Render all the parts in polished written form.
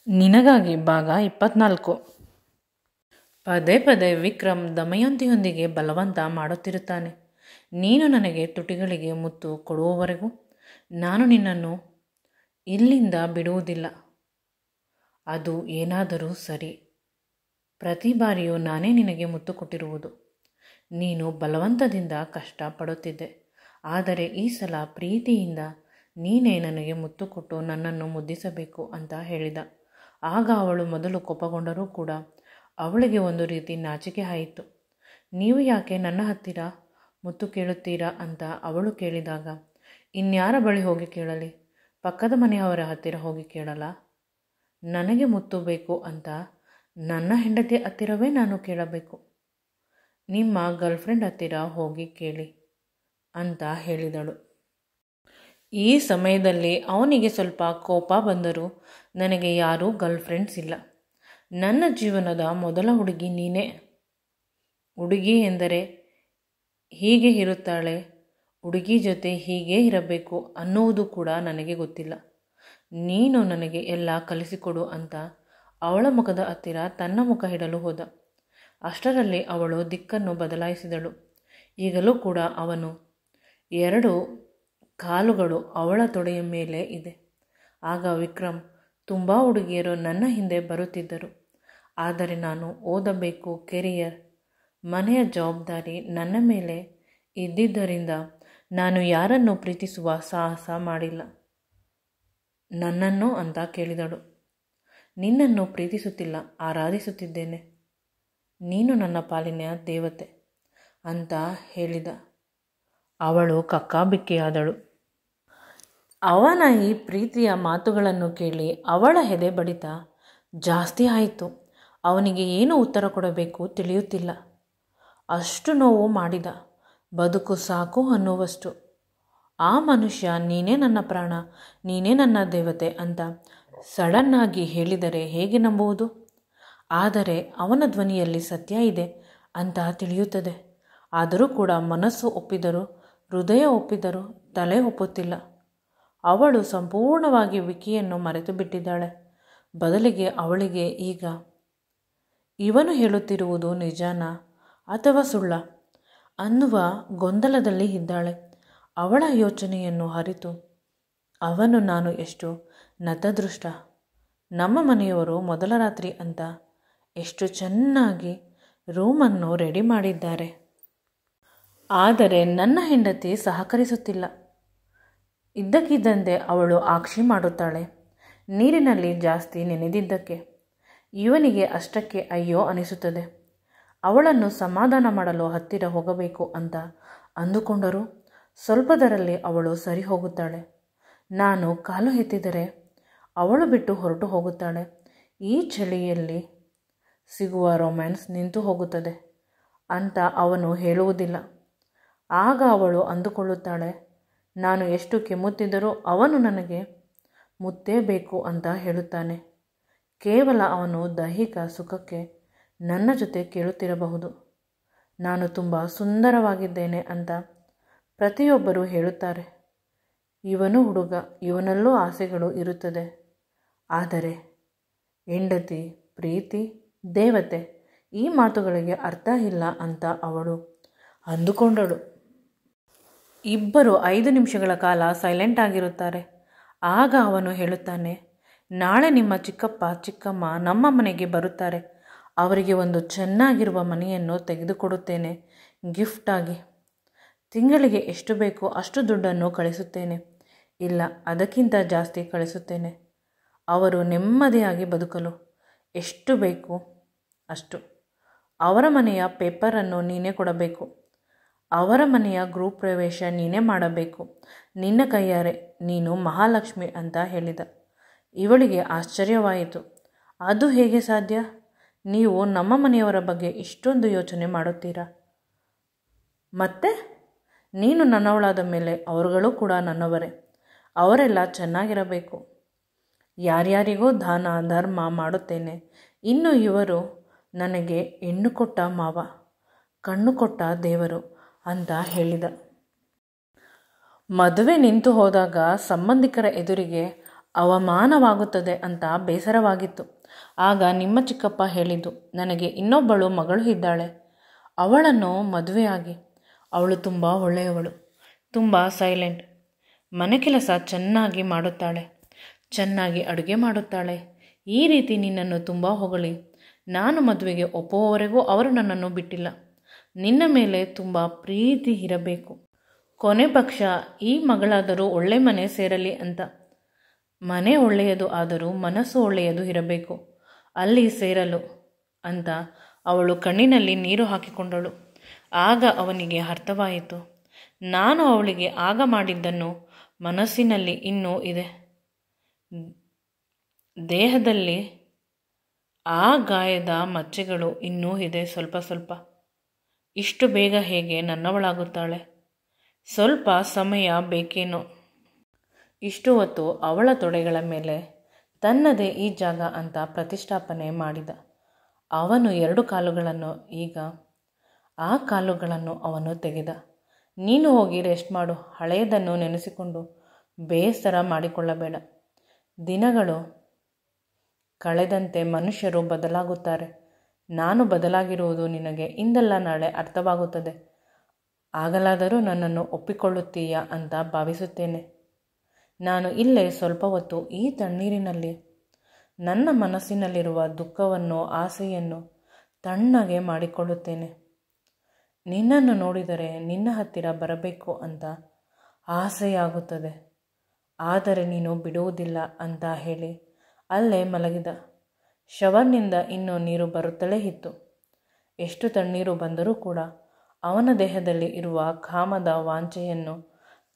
ನಿನಗಾಗಿ ಭಾಗ 24. ಪದೇ ಪದೇ ವಿಕ್ರಮ್ ದಮಯಂತಿಯೊಂದಿಗೆ ಬಲವಂತ ಮಾಡುತ್ತಿರುತ್ತಾನೆ. ನೀನು ನನಗೆ ತುಟಿಗಳಿಗೆ ಮುತ್ತು ಕೊಡುವವರೆಗೂ ನಾನು ನಿನ್ನನ್ನು ಇಲ್ಲಿಂದ ಬಿಡುವುದಿಲ್ಲ. ಅದು ಏನಾದರೂ ಸರಿ. ಪ್ರತಿ ಬಾರಿಯೂ ನಾನೇ ನಿನಗೆ ಮುತ್ತು ಕೊಟ್ಟಿರುವುದು. ನೀನು ಬಲವಂತದಿಂದ ಕಷ್ಟಪಡುತ್ತಿದ್ದೆ. ಆದರೆ ಈ ಸಲ ಪ್ರೀತಿಯಿಂದ ನೀನೇ ನನಗೆ ಮುತ್ತು ಕೊಟ್ಟು ನನ್ನನ್ನು ಮುದ್ದಿಸಬೇಕು ಅಂತ ಹೇಳಿದ. ಆಗ ಅವಳು ಮೊದಲು ಕೋಪಗೊಂಡರೂ ಕೂಡ ಅವಳಿಗೆ ಒಂದು ರೀತಿ ನಾಚಿಕೆ ಆಯಿತು. ನೀವು ಯಾಕೆ ನನ್ನ ಹತ್ತಿರ ಮುತ್ತು ಕೇಳುತ್ತೀರಾ ಅಂತ ಅವಳು ಕೇಳಿದಾಗ, ಇನ್ಯಾರ ಬಳಿ ಹೋಗಿ ಕೇಳಲಿ? ಪಕ್ಕದ ಮನೆಯವರ ಹತ್ತಿರ ಹೋಗಿ ಕೇಳಲ್ಲ? ನನಗೆ ಮುತ್ತು ಬೇಕು ಅಂತ ನನ್ನ ಹೆಂಡತಿ ಹತ್ತಿರವೇ ನಾನು ಕೇಳಬೇಕು. ನಿಮ್ಮ ಗರ್ಲ್ಫ್ರೆಂಡ್ ಹತ್ತಿರ ಹೋಗಿ ಕೇಳಿ ಅಂತ ಹೇಳಿದಳು. ಈ ಸಮಯದಲ್ಲಿ ಅವನಿಗೆ ಸ್ವಲ್ಪ ಕೋಪ ಬಂದರೂ, ನನಗೆ ಯಾರೂ ಗರ್ಲ್ಫ್ರೆಂಡ್ಸ್ ಇಲ್ಲ. ನನ್ನ ಜೀವನದ ಮೊದಲ ಹುಡುಗಿ ನೀನೇ. ಹುಡುಗಿ ಎಂದರೆ ಹೀಗೆ ಇರುತ್ತಾಳೆ, ಹುಡುಗಿ ಜೊತೆ ಹೀಗೇ ಇರಬೇಕು ಅನ್ನುವುದು ಕೂಡ ನನಗೆ ಗೊತ್ತಿಲ್ಲ. ನೀನು ನನಗೆ ಎಲ್ಲ ಕಲಿಸಿಕೊಡು ಅಂತ ಅವಳ ಮುಖದ ಹತ್ತಿರ ತನ್ನ ಮುಖ ಇಡಲು ಹೋದ. ಅಷ್ಟರಲ್ಲಿ ಅವಳು ದಿಕ್ಕನ್ನು ಬದಲಾಯಿಸಿದಳು. ಈಗಲೂ ಕೂಡ ಅವನು 2 ಕಾಲುಗಳು ಅವಳ ತೊಡೆಯ ಮೇಲೆ ಇದೆ. ಆಗ ವಿಕ್ರಮ್, ತುಂಬ ಹುಡುಗಿಯರು ನನ್ನ ಹಿಂದೆ ಬರುತ್ತಿದ್ದರು. ಆದರೆ ನಾನು ಓದಬೇಕು, ಕೆರಿಯರ್, ಮನೆಯ ಜವಾಬ್ದಾರಿ ನನ್ನ ಮೇಲೆ ಇದ್ದಿದ್ದರಿಂದ ನಾನು ಯಾರನ್ನು ಪ್ರೀತಿಸುವ ಸಾಹಸ ಮಾಡಿಲ್ಲ. ನನ್ನನ್ನು ಅಂತ ಕೇಳಿದಳು. ನಿನ್ನನ್ನು ಪ್ರೀತಿಸುತ್ತಿಲ್ಲ, ಆರಾಧಿಸುತ್ತಿದ್ದೇನೆ. ನೀನು ನನ್ನ ಪಾಲಿನ ದೇವತೆ ಅಂತ ಹೇಳಿದ. ಅವಳು ಕಕ್ಕಾಬಿಕ್ಕಿಯಾದಳು. ಅವನ ಈ ಪ್ರೀತಿಯ ಮಾತುಗಳನ್ನು ಕೇಳಿ ಅವಳ ಎದೆ ಬಡಿತ ಜಾಸ್ತಿ ಆಯಿತು. ಅವನಿಗೆ ಏನು ಉತ್ತರ ಕೊಡಬೇಕು ತಿಳಿಯುತ್ತಿಲ್ಲ. ಅಷ್ಟು ನೋವು ಮಾಡಿದ. ಬದುಕು ಸಾಕು ಅನ್ನುವಷ್ಟು. ಆ ಮನುಷ್ಯ ನೀನೇ ನನ್ನ ಪ್ರಾಣ, ನೀನೇ ನನ್ನ ದೇವತೆ ಅಂತ ಸಡನ್ನಾಗಿ ಹೇಳಿದರೆ ಹೇಗೆ ನಂಬುವುದು? ಆದರೆ ಅವನ ಧ್ವನಿಯಲ್ಲಿ ಸತ್ಯ ಇದೆ ಅಂತ ತಿಳಿಯುತ್ತದೆ. ಆದರೂ ಕೂಡ ಮನಸ್ಸು ಒಪ್ಪಿದರೂ, ಹೃದಯ ಒಪ್ಪಿದರೂ ತಲೆ ಒಪ್ಪುತ್ತಿಲ್ಲ. ಅವಳು ಸಂಪೂರ್ಣವಾಗಿ ವಿಕಿಯನ್ನು ಮರೆತು ಬಿಟ್ಟಿದ್ದಾಳೆ. ಬದಲಿಗೆ ಅವಳಿಗೆ ಈಗ ಇವನು ಹೇಳುತ್ತಿರುವುದು ನಿಜನಾ ಅಥವಾ ಸುಳ್ಳ ಅನ್ನುವ ಗೊಂದಲದಲ್ಲಿ ಇದ್ದಾಳೆ. ಅವಳ ಯೋಚನೆಯನ್ನು ಅರಿತು ಅವನು, ನಾನು ಎಷ್ಟು ನತದೃಷ್ಟ. ನಮ್ಮ ಮನೆಯವರು ಮೊದಲ ರಾತ್ರಿ ಅಂತ ಎಷ್ಟು ಚೆನ್ನಾಗಿ ರೂಮನ್ನು ರೆಡಿ ಮಾಡಿದ್ದಾರೆ. ಆದರೆ ನನ್ನ ಹೆಂಡತಿ ಸಹಕರಿಸುತ್ತಿಲ್ಲ. ಇದ್ದಕ್ಕಿದ್ದಂತೆ ಅವಳು ಆಕ್ಷಿ ಮಾಡುತ್ತಾಳೆ. ನೀರಿನಲ್ಲಿ ಜಾಸ್ತಿ ನೆನೆದಿದ್ದಕ್ಕೆ ಇವನಿಗೆ ಅಷ್ಟಕ್ಕೆ ಅಯ್ಯೋ ಅನಿಸುತ್ತದೆ. ಅವಳನ್ನು ಸಮಾಧಾನ ಮಾಡಲು ಹತ್ತಿರ ಹೋಗಬೇಕು ಅಂತ ಅಂದುಕೊಂಡರೂ ಸ್ವಲ್ಪದರಲ್ಲಿ ಅವಳು ಸರಿ ಹೋಗುತ್ತಾಳೆ. ನಾನು ಕಾಲು ಎತ್ತಿದರೆ ಅವಳು ಬಿಟ್ಟು ಹೊರಟು ಹೋಗುತ್ತಾಳೆ. ಈ ಚಳಿಯಲ್ಲಿ ಸಿಗುವ ರೊಮ್ಯಾನ್ಸ್ ನಿಂತು ಹೋಗುತ್ತದೆ ಅಂತ ಅವನು ಹೇಳುವುದಿಲ್ಲ. ಆಗ ಅವಳು ಅಂದುಕೊಳ್ಳುತ್ತಾಳೆ, ನಾನು ಎಷ್ಟು ಕೆಮ್ಮುತ್ತಿದ್ದರೂ ಅವನು ನನಗೆ ಮುತ್ತೇ ಬೇಕು ಅಂತ ಹೇಳುತ್ತಾನೆ. ಕೇವಲ ಅವನು ದೈಹಿಕ ಸುಖಕ್ಕೆ ನನ್ನ ಜೊತೆ ಕೇಳುತ್ತಿರಬಹುದು. ನಾನು ತುಂಬ ಸುಂದರವಾಗಿದ್ದೇನೆ ಅಂತ ಪ್ರತಿಯೊಬ್ಬರೂ ಹೇಳುತ್ತಾರೆ. ಇವನು ಹುಡುಗ, ಇವನಲ್ಲೂ ಆಸೆಗಳು ಇರುತ್ತದೆ. ಆದರೆ ಹೆಂಡತಿ, ಪ್ರೀತಿ, ದೇವತೆ ಈ ಮಾತುಗಳಿಗೆ ಅರ್ಥ ಇಲ್ಲ ಅಂತ ಅವಳು ಅಂದುಕೊಂಡಳು. ಇಬ್ಬರು 5 ನಿಮಿಷಗಳ ಕಾಲ ಸೈಲೆಂಟ್ ಆಗಿರುತ್ತಾರೆ. ಆಗ ಅವನು ಹೇಳುತ್ತಾನೆ, ನಾಳೆ ನಿಮ್ಮ ಚಿಕ್ಕಪ್ಪ ಚಿಕ್ಕಮ್ಮ ನಮ್ಮ ಮನೆಗೆ ಬರುತ್ತಾರೆ. ಅವರಿಗೆ ಒಂದು ಚೆನ್ನಾಗಿರುವ ಮನೆಯನ್ನು ತೆಗೆದುಕೊಡುತ್ತೇನೆ ಗಿಫ್ಟಾಗಿ. ತಿಂಗಳಿಗೆ ಎಷ್ಟು ಬೇಕೋ ಅಷ್ಟು ದುಡ್ಡನ್ನು ಕಳಿಸುತ್ತೇನೆ. ಇಲ್ಲ, ಅದಕ್ಕಿಂತ ಜಾಸ್ತಿ ಕಳಿಸುತ್ತೇನೆ. ಅವರು ನೆಮ್ಮದಿಯಾಗಿ ಬದುಕಲು ಎಷ್ಟು ಬೇಕು ಅಷ್ಟು. ಅವರ ಮನೆಯ ಪೇಪರನ್ನು ನೀನೇ ಕೊಡಬೇಕು. ಅವರ ಮನೆಯ ಗೃಹ ಪ್ರವೇಶ ನೀನೇ ಮಾಡಬೇಕು. ನಿನ್ನ ಕೈಯಾರೆ, ನೀನು ಮಹಾಲಕ್ಷ್ಮಿ ಅಂತ ಹೇಳಿದ. ಇವಳಿಗೆ ಆಶ್ಚರ್ಯವಾಯಿತು. ಅದು ಹೇಗೆ ಸಾಧ್ಯ? ನೀವು ನಮ್ಮ ಮನೆಯವರ ಬಗ್ಗೆ ಇಷ್ಟೊಂದು ಯೋಚನೆ ಮಾಡುತ್ತೀರಾ? ಮತ್ತೆ ನೀನು ನನ್ನವಳಾದ ಮೇಲೆ ಅವರುಗಳು ಕೂಡ ನನ್ನವರೇ. ಅವರೆಲ್ಲ ಚೆನ್ನಾಗಿರಬೇಕು. ಯಾರ್ಯಾರಿಗೋ ದಾನ ಧರ್ಮ ಮಾಡುತ್ತೇನೆ. ಇನ್ನು ಇವರು ನನಗೆ ಹೆಣ್ಣು ಕೊಟ್ಟ ಮಾವ, ಕಣ್ಣು ಕೊಟ್ಟ ದೇವರು ಅಂತ ಹೇಳಿದ. ಮದುವೆ ನಿಂತು ಹೋದಾಗ ಸಂಬಂಧಿಕರ ಎದುರಿಗೆ ಅವಮಾನವಾಗುತ್ತದೆ ಅಂತ ಬೇಸರವಾಗಿತ್ತು. ಆಗ ನಿಮ್ಮ ಚಿಕ್ಕಪ್ಪ ಹೇಳಿದ್ದು, ನನಗೆ ಇನ್ನೊಬ್ಬಳು ಮಗಳು ಇದ್ದಾಳೆ, ಅವಳನ್ನು ಮದುವೆಯಾಗಿ. ಅವಳು ತುಂಬ ಒಳ್ಳೆಯವಳು, ತುಂಬ ಸೈಲೆಂಟ್, ಮನೆ ಕೆಲಸ ಚೆನ್ನಾಗಿ ಮಾಡುತ್ತಾಳೆ, ಚೆನ್ನಾಗಿ ಅಡುಗೆ ಮಾಡುತ್ತಾಳೆ. ಈ ರೀತಿ ನಿನ್ನನ್ನು ತುಂಬ ಹೊಗಳಿ ನಾನು ಮದುವೆಗೆ ಒಪ್ಪುವವರೆಗೂ ಅವರು ನನ್ನನ್ನು ಬಿಟ್ಟಿಲ್ಲ. ನಿನ್ನ ಮೇಲೆ ತುಂಬ ಪ್ರೀತಿ ಇರಬೇಕು. ಕೊನೆ ಪಕ್ಷ ಈ ಮಗಳಾದರೂ ಒಳ್ಳೆ ಮನೆ ಸೇರಲಿ ಅಂತ. ಮನೆ ಒಳ್ಳೆಯದು ಆದರೂ ಮನಸ್ಸು ಒಳ್ಳೆಯದು ಇರಬೇಕು ಅಲ್ಲಿ ಸೇರಲು ಅಂತ ಅವಳು ಕಣ್ಣಿನಲ್ಲಿ ನೀರು ಹಾಕಿಕೊಂಡಳು. ಆಗ ಅವನಿಗೆ ಅರ್ಥವಾಯಿತು, ನಾನು ಅವಳಿಗೆ ಆಗ ಮಾಡಿದ್ದನ್ನು ಮನಸ್ಸಿನಲ್ಲಿ ಇನ್ನೂ ಇದೆ, ದೇಹದಲ್ಲಿ ಆ ಗಾಯದ ಮಚ್ಚೆಗಳು ಇನ್ನೂ ಇದೆ ಸ್ವಲ್ಪ ಸ್ವಲ್ಪ. ಇಷ್ಟು ಬೇಗ ಹೇಗೆ ನನ್ನವಳಾಗುತ್ತಾಳೆ? ಸ್ವಲ್ಪ ಸಮಯ ಬೇಕೇನೋ. ಇಷ್ಟು ಹೊತ್ತು ಅವಳ ತೊಡೆಗಳ ಮೇಲೆ ತನ್ನದೇ ಈ ಜಾಗ ಅಂತ ಪ್ರತಿಷ್ಠಾಪನೆ ಮಾಡಿದ ಅವನು 2 ಕಾಲುಗಳನ್ನು, ಈಗ ಆ ಕಾಲುಗಳನ್ನು ಅವನು ತೆಗೆದ. ನೀನು ಹೋಗಿ ರೆಸ್ಟ್ ಮಾಡು, ಹಳೆಯದನ್ನು ನೆನೆಸಿಕೊಂಡು ಬೇಸರ ಮಾಡಿಕೊಳ್ಳಬೇಡ. ದಿನಗಳು ಕಳೆದಂತೆ ಮನುಷ್ಯರು ಬದಲಾಗುತ್ತಾರೆ. ನಾನು ಬದಲಾಗಿರುವುದು ನಿನಗೆ ಇಂದಲ್ಲ ನಾಳೆ ಅರ್ಥವಾಗುತ್ತದೆ. ಆಗಲಾದರೂ ನನ್ನನ್ನು ಒಪ್ಪಿಕೊಳ್ಳುತ್ತೀಯಾ ಅಂತ ಭಾವಿಸುತ್ತೇನೆ. ನಾನು ಇಲ್ಲೇ ಸ್ವಲ್ಪ ಹೊತ್ತು ಈ ತಣ್ಣೀರಿನಲ್ಲಿ ನನ್ನ ಮನಸ್ಸಿನಲ್ಲಿರುವ ದುಃಖವನ್ನು, ಆಸೆಯನ್ನು ತಣ್ಣಗೆ ಮಾಡಿಕೊಳ್ಳುತ್ತೇನೆ. ನಿನ್ನನ್ನು ನೋಡಿದರೆ ನಿನ್ನ ಹತ್ತಿರ ಬರಬೇಕು ಅಂತ ಆಸೆಯಾಗುತ್ತದೆ, ಆದರೆ ನೀನು ಬಿಡುವುದಿಲ್ಲ ಅಂತ ಹೇಳಿ ಅಲ್ಲೇ ಮಲಗಿದ. ಶವರ್ನಿಂದ ಇನ್ನೂ ನೀರು ಬರುತ್ತಲೇ ಇತ್ತು. ಎಷ್ಟು ತಣ್ಣೀರು ಬಂದರೂ ಕೂಡ ಅವನ ದೇಹದಲ್ಲಿ ಇರುವ ಕಾಮದ ವಾಂಛೆಯನ್ನು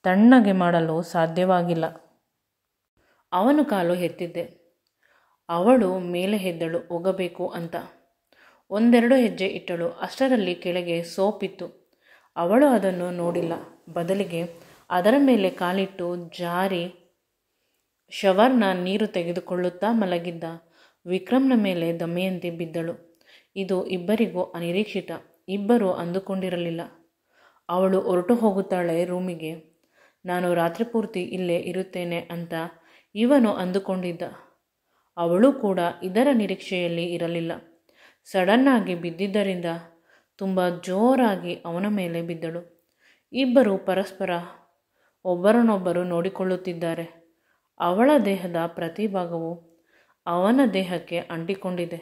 ತಣ್ಣಗೆ ಮಾಡಲು ಸಾಧ್ಯವಾಗಿಲ್ಲ. ಅವನು ಕಾಲು ಎತ್ತಿದ್ದೆ. ಅವಳು ಮೇಲೆ ಎದ್ದಳು ಹೋಗಬೇಕು ಅಂತ. 1-2 ಹೆಜ್ಜೆ ಇಟ್ಟಳು. ಅಷ್ಟರಲ್ಲಿ ಕೆಳಗೆ ಸೋಪಿತ್ತು. ಅವಳು ಅದನ್ನು ನೋಡಿಲ್ಲ. ಬದಲಿಗೆ ಅದರ ಮೇಲೆ ಕಾಲಿಟ್ಟು ಜಾರಿ ಶವರ್ನ ನೀರು ತೆಗೆದುಕೊಳ್ಳುತ್ತಾ ಮಲಗಿದ್ದ ವಿಕ್ರಮ್ನ ಮೇಲೆ ದಮಯಂತಿ ಬಿದ್ದಳು. ಇದು ಇಬ್ಬರಿಗೂ ಅನಿರೀಕ್ಷಿತ. ಇಬ್ಬರೂ ಅಂದುಕೊಂಡಿರಲಿಲ್ಲ. ಅವಳು ಹೊರಟು ಹೋಗುತ್ತಾಳೆ ರೂಮಿಗೆ, ನಾನು ರಾತ್ರಿ ಪೂರ್ತಿ ಇಲ್ಲೇ ಇರುತ್ತೇನೆ ಅಂತ ಇವನು ಅಂದುಕೊಂಡಿದ್ದ. ಅವಳು ಕೂಡ ಇದರ ನಿರೀಕ್ಷೆಯಲ್ಲಿ ಇರಲಿಲ್ಲ. ಸಡನ್ನಾಗಿ ಬಿದ್ದಿದ್ದರಿಂದ ತುಂಬ ಜೋರಾಗಿ ಅವನ ಮೇಲೆ ಬಿದ್ದಳು. ಇಬ್ಬರು ಪರಸ್ಪರ ಒಬ್ಬರನ್ನೊಬ್ಬರು ನೋಡಿಕೊಳ್ಳುತ್ತಿದ್ದಾರೆ. ಅವಳ ದೇಹದ ಪ್ರತಿ ಭಾಗವು ಅವನ ದೇಹಕ್ಕೆ ಅಂಟಿಕೊಂಡಿದೆ,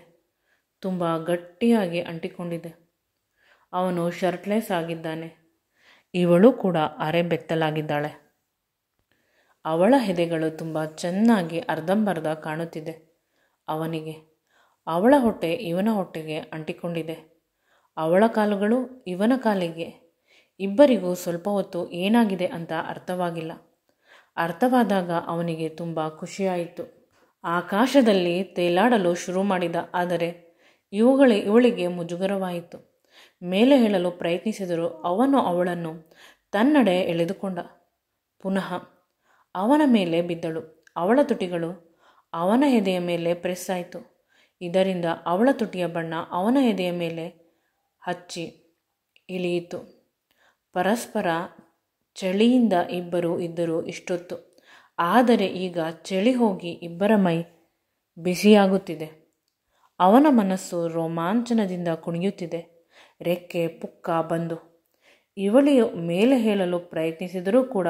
ತುಂಬ ಗಟ್ಟಿಯಾಗಿ ಅಂಟಿಕೊಂಡಿದೆ. ಅವನು ಶರ್ಟ್ಲೆಸ್ ಆಗಿದ್ದಾನೆ. ಇವಳು ಕೂಡ ಅರೆ ಬೆತ್ತಲಾಗಿದ್ದಾಳೆ. ಅವಳ ಎದೆಗಳು ತುಂಬ ಚೆನ್ನಾಗಿ ಅರ್ಧಂಬರ್ಧ ಕಾಣುತ್ತಿದೆ ಅವನಿಗೆ. ಅವಳ ಹೊಟ್ಟೆ ಇವನ ಹೊಟ್ಟೆಗೆ ಅಂಟಿಕೊಂಡಿದೆ, ಅವಳ ಕಾಲುಗಳು ಇವನ ಕಾಲಿಗೆ. ಇಬ್ಬರಿಗೂ ಸ್ವಲ್ಪ ಹೊತ್ತು ಏನಾಗಿದೆ ಅಂತ ಅರ್ಥವಾಗಿಲ್ಲ. ಅರ್ಥವಾದಾಗ ಅವನಿಗೆ ತುಂಬ ಖುಷಿಯಾಯಿತು. ಆಕಾಶದಲ್ಲಿ ತೇಲಾಡಲು ಶುರು ಮಾಡಿದ. ಆದರೆ ಇವಳಿಗೆ ಮುಜುಗರವಾಯಿತು. ಮೇಲೆ ಹೇಳಲು ಪ್ರಯತ್ನಿಸಿದರೂ ಅವನು ಅವಳನ್ನು ತನ್ನಡೆ ಎಳೆದುಕೊಂಡ. ಪುನಃ ಅವನ ಮೇಲೆ ಬಿದ್ದಳು. ಅವಳ ತುಟಿಗಳು ಅವನ ಎದೆಯ ಮೇಲೆ ಪ್ರೆಸ್ ಆಯಿತು. ಇದರಿಂದ ಅವಳ ತುಟಿಯ ಬಣ್ಣ ಅವನ ಎದೆಯ ಮೇಲೆ ಹಚ್ಚಿ ಇಳಿಯಿತು. ಪರಸ್ಪರ ಚಳಿಯಿಂದ ಇಬ್ಬರು ಇದ್ದರು ಇಷ್ಟೊತ್ತು. ಆದರೆ ಈಗ ಚಳಿ ಹೋಗಿ ಇಬ್ಬರ ಮೈ ಬಿಸಿಯಾಗುತ್ತಿದೆ. ಅವನ ಮನಸ್ಸು ರೋಮಾಂಚನದಿಂದ ಕುಣಿಯುತ್ತಿದೆ. ರೆಕ್ಕೆ ಪುಕ್ಕ ಬಂದು ಇವಳಿಯು ಮೇಲೆ ಹೇಳಲು ಪ್ರಯತ್ನಿಸಿದರೂ ಕೂಡ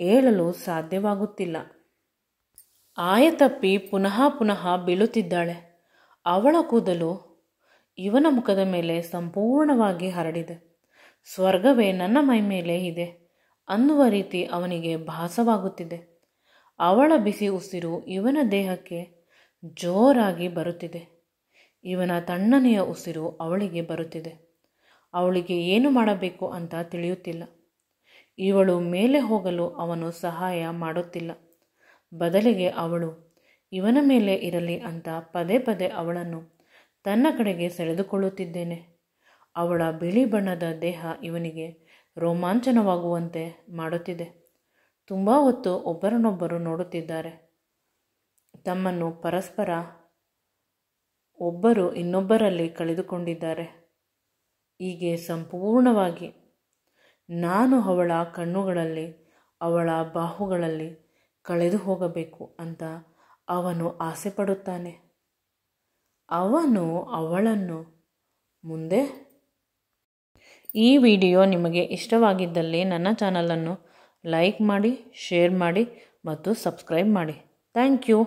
ಏಳಲು ಸಾಧ್ಯವಾಗುತ್ತಿಲ್ಲ. ಆಯತಪ್ಪಿ ಪುನಃ ಪುನಃ ಬೀಳುತ್ತಿದ್ದಾಳೆ. ಅವಳ ಕೂದಲು ಇವನ ಮುಖದ ಮೇಲೆ ಸಂಪೂರ್ಣವಾಗಿ ಹರಡಿದೆ. ಸ್ವರ್ಗವೇ ನನ್ನ ಮೈ ಮೇಲೆ ಇದೆ ಅನ್ನುವ ರೀತಿ ಅವನಿಗೆ ಭಾಸವಾಗುತ್ತಿದೆ. ಅವಳ ಬಿಸಿ ಉಸಿರು ಇವನ ದೇಹಕ್ಕೆ ಜೋರಾಗಿ ಬರುತ್ತಿದೆ. ಇವನ ತಣ್ಣನೆಯ ಉಸಿರು ಅವಳಿಗೆ ಬರುತ್ತಿದೆ. ಅವಳಿಗೆ ಏನು ಮಾಡಬೇಕು ಅಂತ ತಿಳಿಯುತ್ತಿಲ್ಲ. ಇವಳು ಮೇಲೆ ಹೋಗಲು ಅವನು ಸಹಾಯ ಮಾಡುತ್ತಿಲ್ಲ. ಬದಲಿಗೆ ಅವಳು ಇವನ ಮೇಲೆ ಇರಲಿ ಅಂತ ಪದೇ ಪದೇ ಅವಳನ್ನು ತನ್ನ ಕಡೆಗೆ ಸೆಳೆದುಕೊಳ್ಳುತ್ತಿದ್ದೇನೆ. ಅವಳ ಬಿಳಿ ಬಣ್ಣದ ದೇಹ ಇವನಿಗೆ ರೋಮಾಂಚನವಾಗುವಂತೆ ಮಾಡುತ್ತಿದೆ. ತುಂಬ ಹೊತ್ತು ಒಬ್ಬರನ್ನೊಬ್ಬರು ನೋಡುತ್ತಿದ್ದಾರೆ. ತಮ್ಮನ್ನು ಪರಸ್ಪರ ಒಬ್ಬರು ಇನ್ನೊಬ್ಬರಲ್ಲಿ ಕಳೆದುಕೊಂಡಿದ್ದಾರೆ. ಹೀಗೆ ಸಂಪೂರ್ಣವಾಗಿ ನಾನು ಅವಳ ಕಣ್ಣುಗಳಲ್ಲಿ, ಅವಳ ಬಾಹುಗಳಲ್ಲಿ, ಕಳೆದು ಹೋಗಬೇಕು ಅಂತ ಅವನು ಆಸೆ ಪಡುತ್ತಾನೆ. ಅವನು ಅವಳನ್ನು ಮುಂದೆ. ಈ ವಿಡಿಯೋ ನಿಮಗೆ ಇಷ್ಟವಾಗಿದ್ದಲ್ಲಿ ನನ್ನ ಚಾನಲನ್ನು ಲೈಕ್ ಮಾಡಿ, ಶೇರ್ ಮಾಡಿ ಮತ್ತು ಸಬ್ಸ್ಕ್ರೈಬ್ ಮಾಡಿ. Thank you.